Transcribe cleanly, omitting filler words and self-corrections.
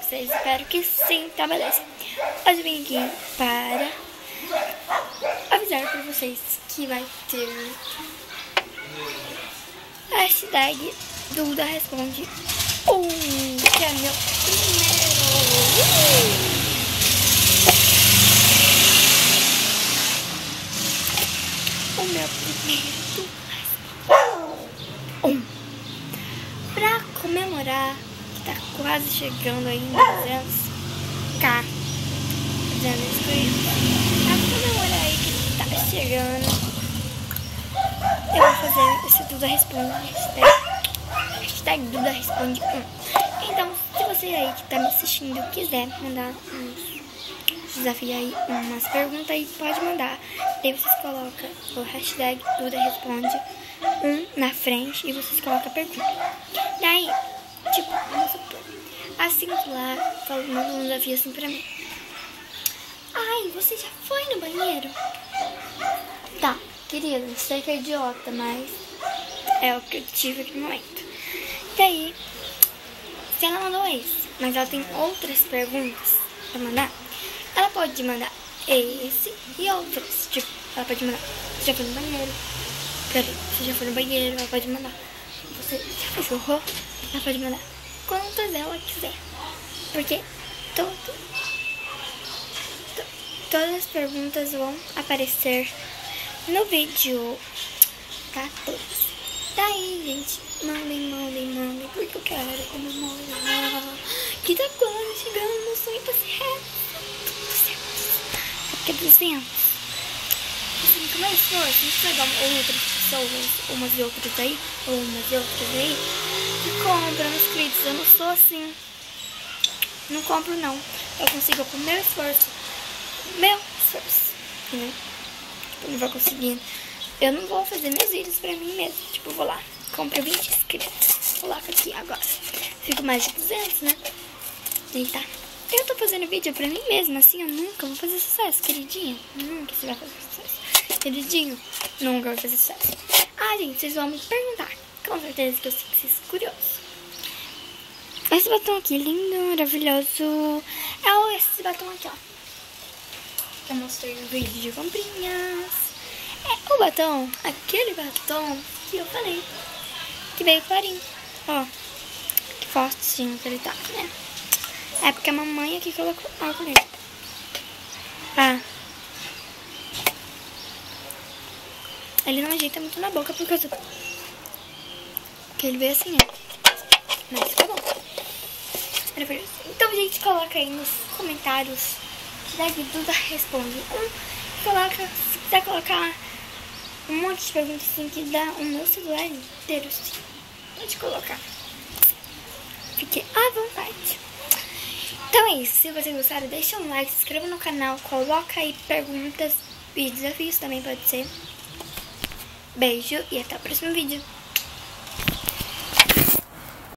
vocês? Espero que sim, tá beleza. Hoje eu vim aqui para avisar pra vocês que vai ter a hashtag Duda Responde 1, que é meu primeiro. O meu primeiro pra comemorar que tá quase chegando aí em 200k, 200 inscritos. Pra comemorar aí que tá chegando, eu vou fazer esse Duda Responde, hashtag Duda Responde 1. Então, se você aí que tá me assistindo quiser mandar uns desafios aí, umas perguntas aí, pode mandar. Daí vocês colocam o hashtag Duda Responde 1 na frente e vocês colocam a pergunta. Daí, tipo, vamos supor, assim lá, manda um desafio assim pra mim. Ai, você já foi no banheiro? Tá, querida, sei que é idiota, mas é o que eu tive aqui no momento. Daí, se ela mandou esse, mas ela tem outras perguntas pra mandar, ela pode mandar esse e outras. Tipo, ela pode mandar, você já foi no banheiro? Peraí, você já foi no banheiro? Ela pode mandar, você já cachorrou? Ela pode mandar quantas ela quiser. Porque todas as perguntas vão aparecer no vídeo 14. Daí, gente, mandem, porque eu quero comemorar que tá quase chegando no sonho pra ser reto. Porque 200. Assim, com mais força, se pegar outras pessoas, umas e outras aí, que compram inscritos. Eu não sou assim. Não compro, não. Eu consigo com meu esforço. Né? Tipo, não vou conseguindo. Eu não vou fazer meus vídeos pra mim mesmo. Tipo, eu vou lá, compro 20 inscritos. Coloco aqui agora. Fico mais de 200, né? E tá. Eu tô fazendo vídeo pra mim mesma, assim, eu nunca vou fazer sucesso, queridinha. Nunca você vai fazer sucesso. Queridinho, nunca vai fazer sucesso. Ah, gente, vocês vão me perguntar. Com certeza que eu sei que vocês são curiosos. Esse batom aqui, lindo, maravilhoso. É esse batom aqui, ó. Que eu mostrei no vídeo de comprinhas. É o batom, aquele batom que eu falei. Que veio clarinho. Ó, que fortinho que ele tá, né? É porque a mamãe aqui colocou álcool nele. Ah. Ele não ajeita muito na boca porque ele veio assim, né? Mas tá bom. Maravilhoso. Então, gente, coloca aí nos comentários. Hashtag Duda Responde 1. Coloca, se quiser colocar um monte de perguntas assim que dá o meu celular inteiro, sim. Pode colocar. Fique à vontade. Então é isso, se vocês gostaram, deixa um like, se inscreva no canal, coloca aí perguntas e desafios também pode ser. Beijo e até o próximo vídeo.